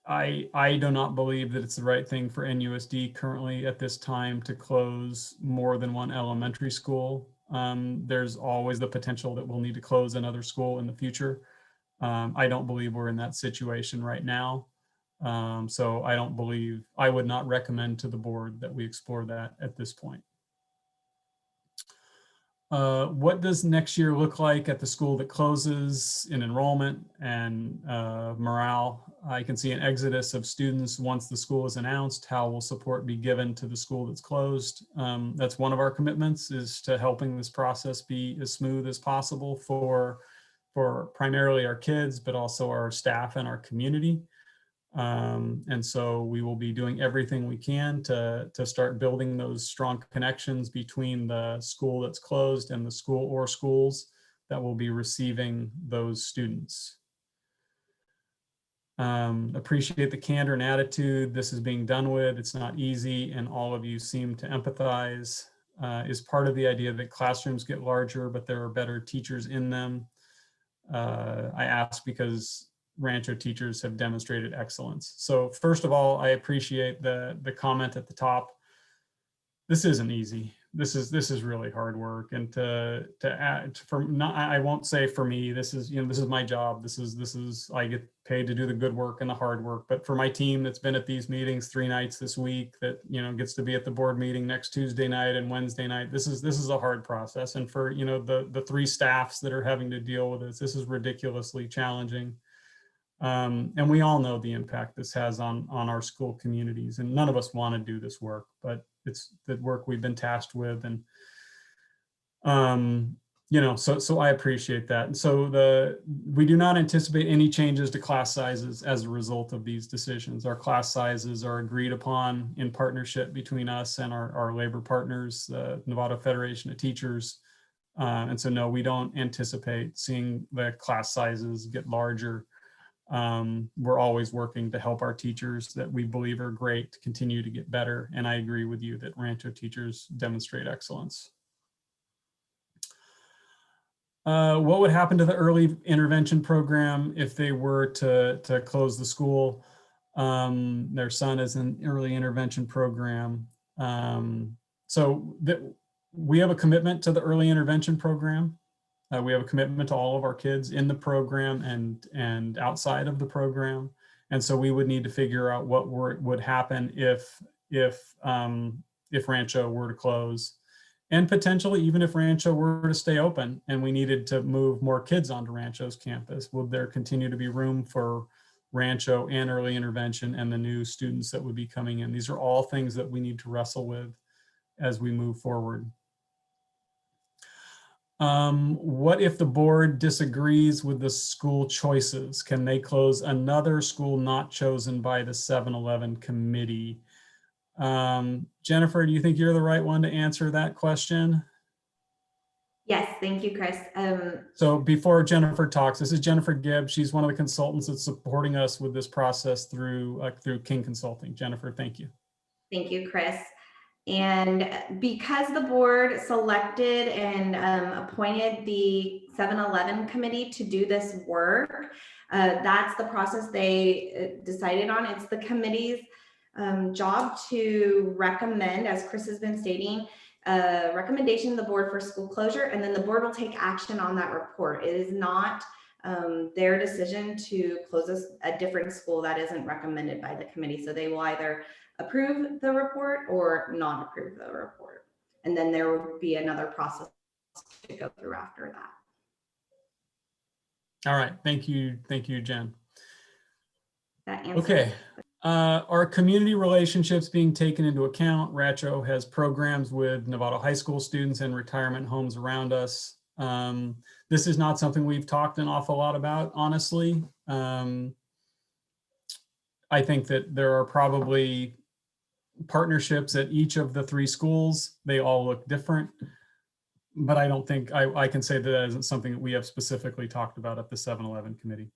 do not believe that it's the right thing for NUSD currently at this time to close more than 1 elementary school. There's always the potential that we'll need to close another school in the future. I don't believe we're in that situation right now. So I would not recommend to the board that we explore that at this point. What does next year look like at the school that closes in enrollment and morale? I can see an exodus of students once the school is announced. How will support be given to the school that's closed? That's one of our commitments, is to helping this process be as smooth as possible for primarily our kids, but also our staff and our community. And so we will be doing everything we can to start building those strong connections between the school that's closed and the school or schools that will be receiving those students. Appreciate the candor and attitude this is being done with. It's not easy, and all of you seem to empathize. Is part of the idea that classrooms get larger, but there are better teachers in them. I ask because Rancho teachers have demonstrated excellence. So first of all, I appreciate the comment at the top. This isn't easy. This is really hard work, and to add for not, I won't say for me, this is, you know, this is my job. This is I get paid to do the good work and the hard work. But for my team that's been at these meetings 3 nights this week, that, you know, gets to be at the board meeting next Tuesday night and Wednesday night, this is a hard process. And for, you know, the 3 staffs that are having to deal with this is ridiculously challenging. And we all know the impact this has on our school communities, and none of us want to do this work, but it's the work we've been tasked with. And you know, so I appreciate that. And so we do not anticipate any changes to class sizes as a result of these decisions. Our class sizes are agreed upon in partnership between us and our labor partners, the Nevada Federation of Teachers. And so no, we don't anticipate seeing the class sizes get larger. We're always working to help our teachers that we believe are great to continue to get better. And I agree with you that Rancho teachers demonstrate excellence. What would happen to the early intervention program if they were to close the school? Their son is in early intervention program. So we have a commitment to the early intervention program. We have a commitment to all of our kids in the program and outside of the program. And so we would need to figure out what would happen if Rancho were to close, and potentially even if Rancho were to stay open and we needed to move more kids onto Rancho's campus. Would there continue to be room for Rancho and early intervention and the new students that would be coming in? These are all things that we need to wrestle with as we move forward. What if the board disagrees with the school choices? Can they close another school not chosen by the 7-Eleven committee? Jennifer, do you think you're the right one to answer that question? Yes, thank you, Chris. So before Jennifer talks, this is Jennifer Gibb. She's one of the consultants that's supporting us with this process through King Consulting. Jennifer, thank you. Thank you, Chris. And because the board selected and appointed the 7-Eleven committee to do this work, that's the process they decided on. It's the committee's job to recommend, as Chris has been stating, recommendation to the board for school closure, and then the board will take action on that report. It is not their decision to close a different school that isn't recommended by the committee. So they will either approve the report or not approve the report. And then there will be another process to go through after that. All right, thank you. Thank you, Jen. That answers. Okay. Are community relationships being taken into account? Rancho has programs with Nevada high school students and retirement homes around us. This is not something we've talked an awful lot about, honestly. I think that there are probably partnerships at each of the 3 schools. They all look different, but I don't think I can say that isn't something that we have specifically talked about at the 7-Eleven committee.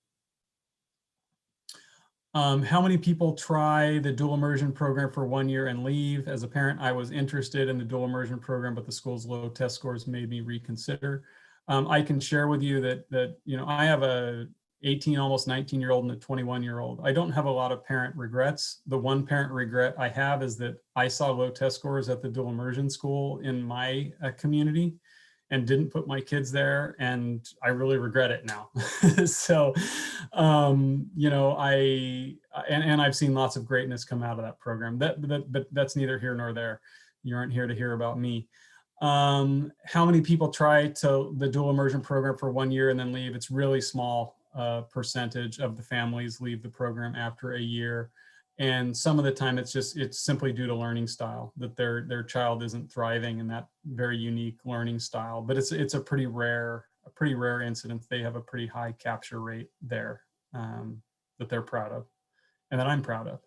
How many people try the dual immersion program for 1 year and leave? As a parent, I was interested in the dual immersion program, but the school's low test scores made me reconsider. I can share with you that you know, I have a 18, almost 19-year-old and a 21-year-old. I don't have a lot of parent regrets. The one parent regret I have is that I saw low test scores at the dual immersion school in my community and didn't put my kids there, and I really regret it now. So, you know, I've seen lots of greatness come out of that program. But that's neither here nor there. You aren't here to hear about me. How many people try the dual immersion program for 1 year and then leave? It's really small percentage of the families leave the program after a year. And some of the time it's simply due to learning style, that their child isn't thriving in that very unique learning style. But it's a pretty rare incident. They have a pretty high capture rate there that they're proud of. and that I'm proud of.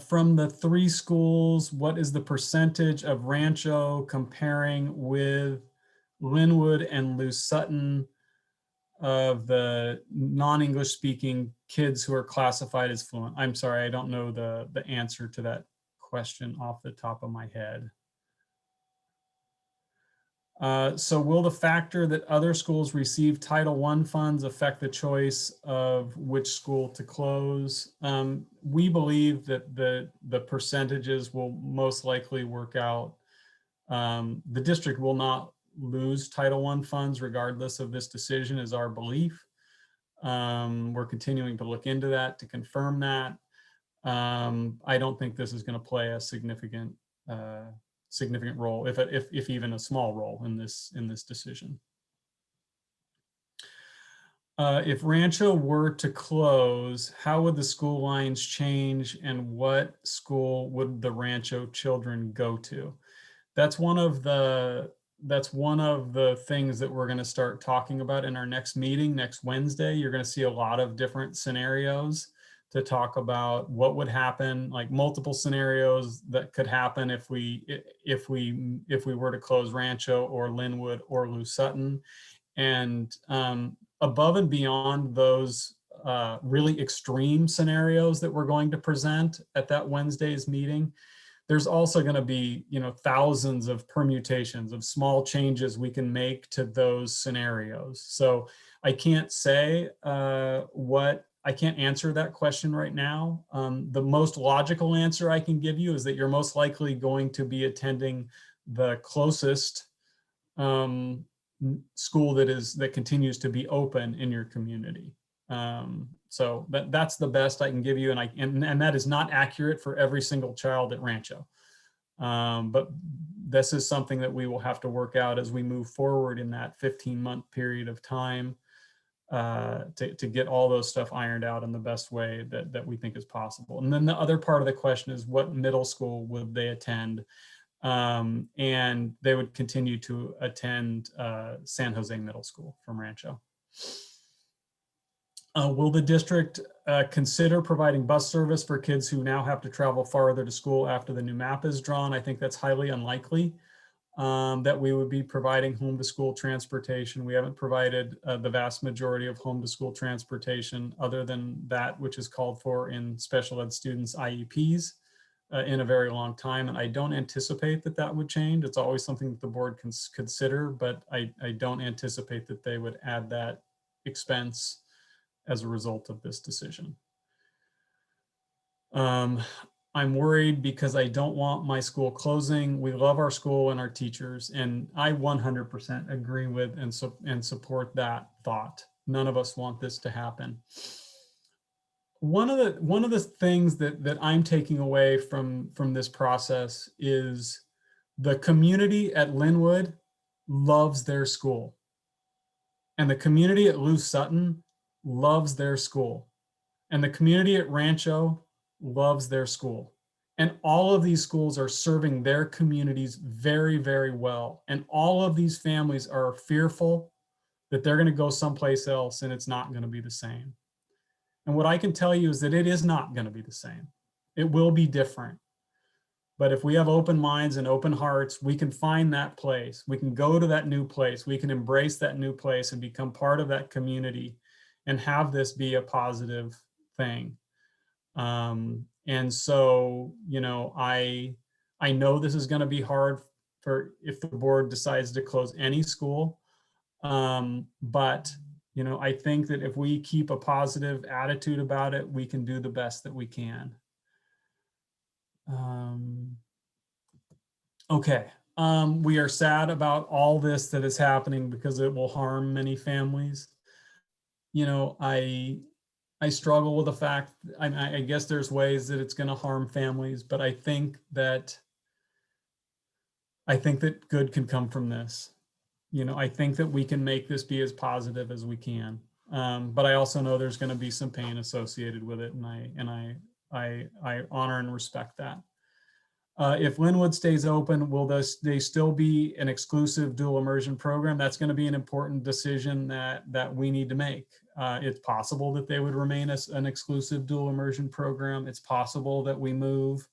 From the 3 schools, what is the percentage of Rancho comparing with Linwood and Lou Sutton of the non-English speaking kids who are classified as fluent? I'm sorry, I don't know the answer to that question off the top of my head. So will the factor that other schools receive Title I funds affect the choice of which school to close? We believe that the percentages will most likely work out. The district will not lose Title I funds regardless of this decision, is our belief. We're continuing to look into that to confirm that. I don't think this is going to play a significant role, if even a small role in this decision. If Rancho were to close, how would the school lines change, and what school would the Rancho children go to? That's one of the things that we're going to start talking about in our next meeting next Wednesday. You're going to see a lot of different scenarios to talk about what would happen, like multiple scenarios that could happen if we were to close Rancho or Linwood or Lou Sutton. And above and beyond those really extreme scenarios that we're going to present at that Wednesday's meeting, there's also going to be, thousands of permutations of small changes we can make to those scenarios. So I can't say I can't answer that question right now. The most logical answer I can give you is that you're most likely going to be attending the closest school that continues to be open in your community. So that's the best I can give you, and that is not accurate for every single child at Rancho. But this is something that we will have to work out as we move forward in that 15-month period of time to get all those stuff ironed out in the best way that we think is possible. And then the other part of the question is, what middle school would they attend? And they would continue to attend San Jose Middle School from Rancho. Will the district consider providing bus service for kids who now have to travel farther to school after the new map is drawn? I think that's highly unlikely that we would be providing home to school transportation. We haven't provided the vast majority of home to school transportation other than that which is called for in special ed students' IEPs in a very long time. And I don't anticipate that would change. It's always something that the board can consider, but I don't anticipate that they would add that expense as a result of this decision. I'm worried because I don't want my school closing. We love our school and our teachers, and I 100% agree with and support that thought. None of us want this to happen. One of the things that I'm taking away from this process is the community at Linwood loves their school, and the community at Lou Sutton loves their school, and the community at Rancho loves their school. And all of these schools are serving their communities very, very well. And all of these families are fearful that they're going to go someplace else and it's not going to be the same. And what I can tell you is that it is not going to be the same. It will be different. But if we have open minds and open hearts, we can find that place. We can go to that new place. We can embrace that new place and become part of that community and have this be a positive thing. And so, I know this is going to be hard if the board decides to close any school. But, I think that if we keep a positive attitude about it, we can do the best that we can. Okay. We are sad about all this that is happening because it will harm many families. I struggle with the fact, I guess there's ways that it's going to harm families, but I think that good can come from this. I think that we can make this be as positive as we can. But I also know there's going to be some pain associated with it, and I honor and respect that. If Linwood stays open, will they still be an exclusive dual immersion program? That's going to be an important decision that we need to make. It's possible that they would remain as an exclusive dual immersion program. It's possible that we move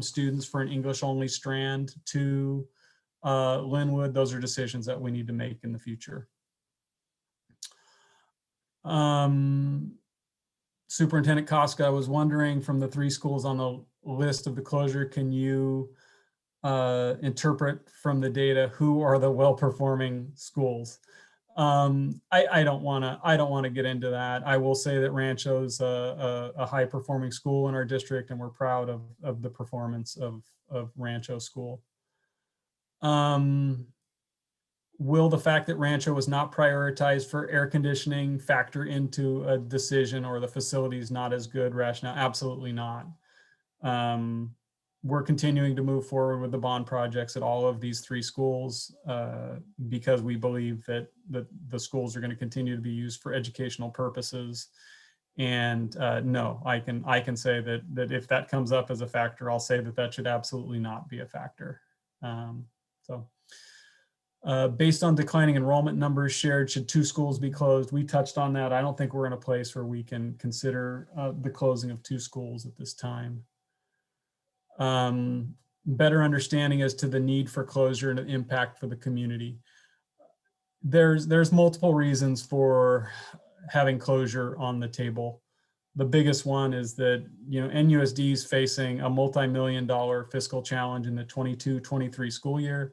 students for an English only strand to Linwood. Those are decisions that we need to make in the future. Superintendent Koska, I was wondering, from the 3 schools on the list of the closure, can you interpret from the data who are the well-performing schools? I don't want to get into that. I will say that Rancho's a high-performing school in our district, and we're proud of the performance of Rancho School. Will the fact that Rancho was not prioritized for air conditioning factor into a decision, or the facility is not as good rationale? Absolutely not. We're continuing to move forward with the bond projects at all of these 3 schools because we believe that the schools are going to continue to be used for educational purposes. And no, I can say that if that comes up as a factor, I'll say that should absolutely not be a factor. Based on declining enrollment numbers shared, should 2 schools be closed? We touched on that. I don't think we're in a place where we can consider the closing of 2 schools at this time. Better understanding as to the need for closure and the impact for the community. There's multiple reasons for having closure on the table. The biggest one is that, NUSD is facing a multi-million-dollar fiscal challenge in the 22-23 school year.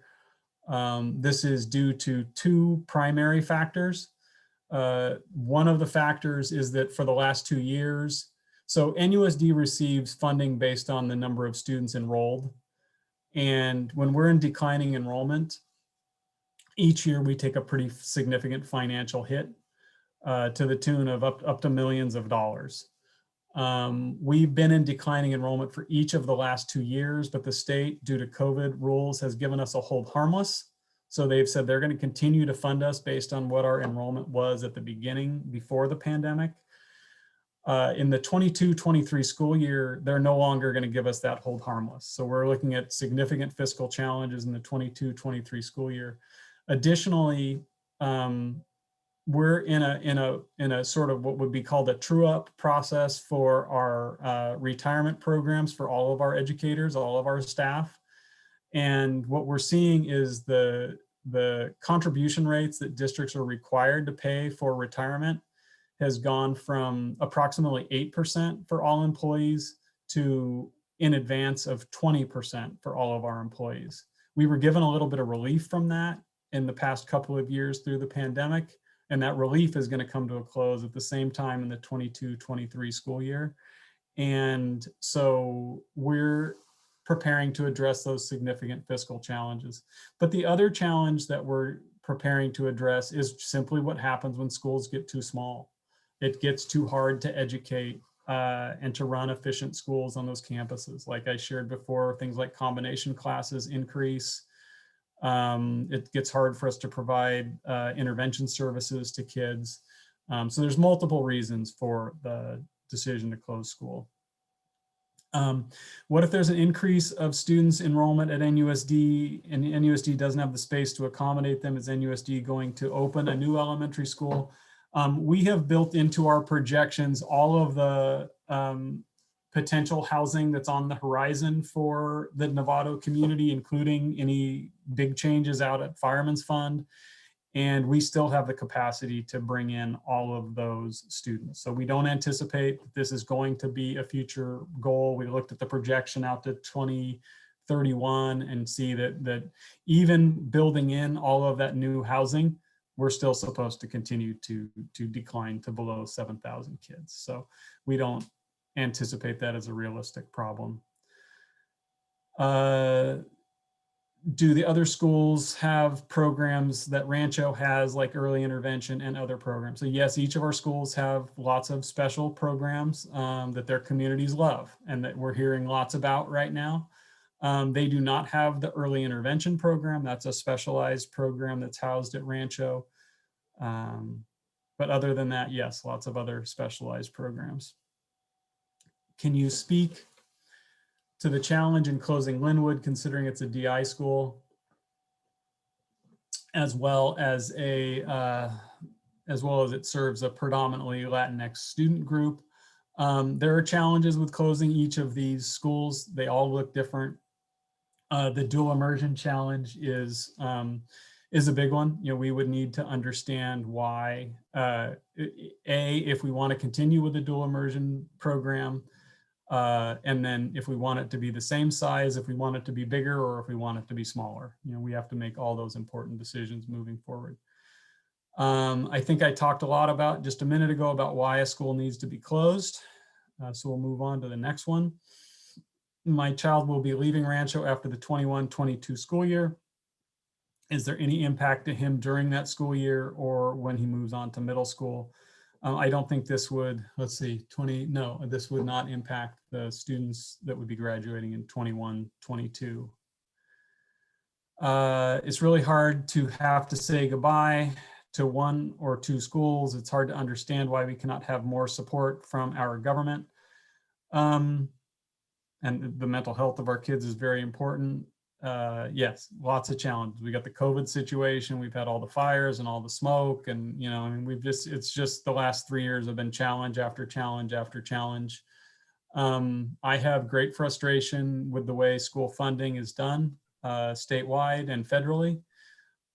This is due to 2 primary factors. One of the factors is that for the last 2 years, so NUSD receives funding based on the number of students enrolled. And when we're in declining enrollment, each year we take a pretty significant financial hit to the tune of up to millions of dollars. We've been in declining enrollment for each of the last 2 years, but the state, due to COVID rules, has given us a hold harmless. So they've said they're going to continue to fund us based on what our enrollment was at the beginning before the pandemic. In the 22-23 school year, they're no longer going to give us that hold harmless. So we're looking at significant fiscal challenges in the 22-23 school year. Additionally, we're in a sort of what would be called a true-up process for our retirement programs for all of our educators, all of our staff. And what we're seeing is the contribution rates that districts are required to pay for retirement has gone from approximately 8% for all employees to in advance of 20% for all of our employees. We were given a little bit of relief from that in the past couple of years through the pandemic, and that relief is going to come to a close at the same time in the 22-23 school year. And so we're preparing to address those significant fiscal challenges. But the other challenge that we're preparing to address is simply what happens when schools get too small. It gets too hard to educate and to run efficient schools on those campuses. Like I shared before, things like combination classes increase. It gets hard for us to provide intervention services to kids. So there's multiple reasons for the decision to close school. What if there's an increase of students enrollment at NUSD and NUSD doesn't have the space to accommodate them? Is NUSD going to open a new elementary school? We have built into our projections all of the potential housing that's on the horizon for the Novato community, including any big changes out at Fireman's Fund. And we still have the capacity to bring in all of those students. So we don't anticipate that this is going to be a future goal. We looked at the projection out to 2031 and see that even building in all of that new housing, we're still supposed to continue to decline to below 7,000 kids. So we don't anticipate that as a realistic problem. Do the other schools have programs that Rancho has, like early intervention and other programs? So yes, each of our schools have lots of special programs that their communities love and that we're hearing lots about right now. They do not have the early intervention program. That's a specialized program that's housed at Rancho. But other than that, yes, lots of other specialized programs. Can you speak to the challenge in closing Linwood, considering it's a DI school, as well as a as well as it serves a predominantly Latinx student group. There are challenges with closing each of these schools. They all look different. The dual immersion challenge is a big one. You know, we would need to understand why, if we want to continue with the dual immersion program, and then if we want it to be the same size, if we want it to be bigger, or if we want it to be smaller. You know, we have to make all those important decisions moving forward. I think I talked a lot about just a minute ago about why a school needs to be closed. So we'll move on to the next one. My child will be leaving Rancho after the 21-22 school year. Is there any impact to him during that school year or when he moves on to middle school? I don't think this would, let's see, this would not impact the students that would be graduating in 21-22. It's really hard to have to say goodbye to one or two schools. It's hard to understand why we cannot have more support from our government. And the mental health of our kids is very important. Yes, lots of challenges. We got the COVID situation. We've had all the fires and all the smoke, and you know, I mean, it's just the last 3 years have been challenge after challenge after challenge. I have great frustration with the way school funding is done statewide and federally.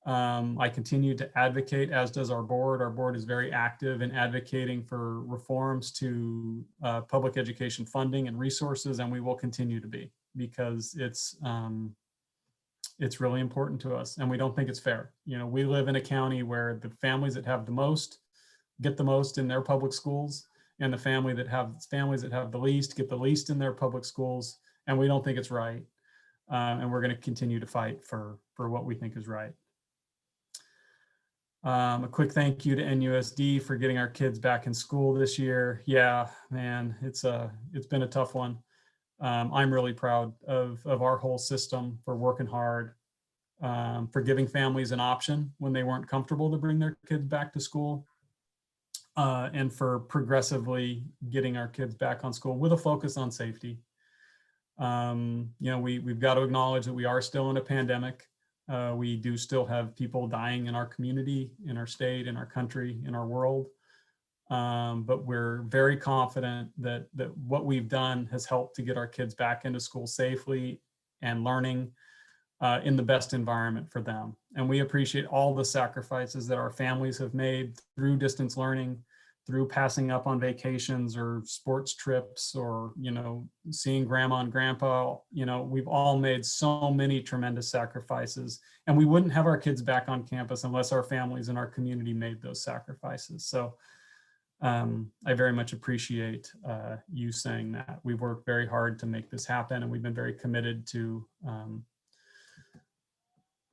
I continue to advocate, as does our board. Our board is very active in advocating for reforms to public education funding and resources, and we will continue to be, because it's really important to us, and we don't think it's fair. You know, we live in a county where the families that have the most get the most in their public schools, and the families that have the least get the least in their public schools, and we don't think it's right. And we're going to continue to fight for what we think is right. A quick thank you to NUSD for getting our kids back in school this year. Yeah, man, it's been a tough one. I'm really proud of our whole system for working hard, for giving families an option when they weren't comfortable to bring their kids back to school, and for progressively getting our kids back on school with a focus on safety. You know, we've got to acknowledge that we are still in a pandemic. We do still have people dying in our community, in our state, in our country, in our world. But we're very confident that what we've done has helped to get our kids back into school safely and learning in the best environment for them. And we appreciate all the sacrifices that our families have made through distance learning, through passing up on vacations or sports trips, or, you know, seeing grandma and grandpa. You know, we've all made so many tremendous sacrifices, and we wouldn't have our kids back on campus unless our families and our community made those sacrifices. So I very much appreciate you saying that. We've worked very hard to make this happen, and we've been very committed to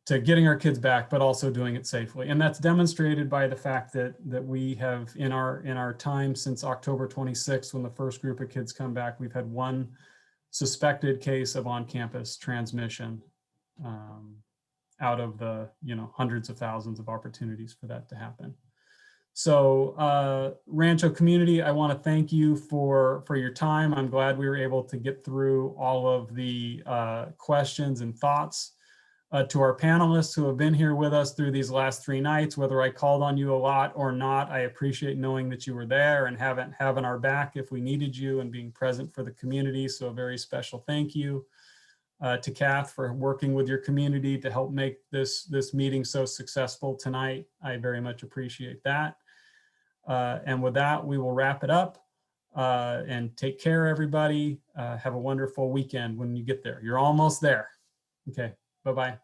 getting our kids back, but also doing it safely. And that's demonstrated by the fact that we have, in our time since October 26th, when the first group of kids come back, we've had one suspected case of on-campus transmission out of the, you know, hundreds of thousands of opportunities for that to happen. So Rancho Community, I want to thank you for your time. I'm glad we were able to get through all of the questions and thoughts. To our panelists who have been here with us through these last 3 nights, whether I called on you a lot or not, I appreciate knowing that you were there and having our back if we needed you, and being present for the community. So a very special thank you to Kath for working with your community to help make this meeting so successful tonight. I very much appreciate that. And with that, we will wrap it up, and take care, everybody. Have a wonderful weekend when you get there. You're almost there. Okay, bye-bye.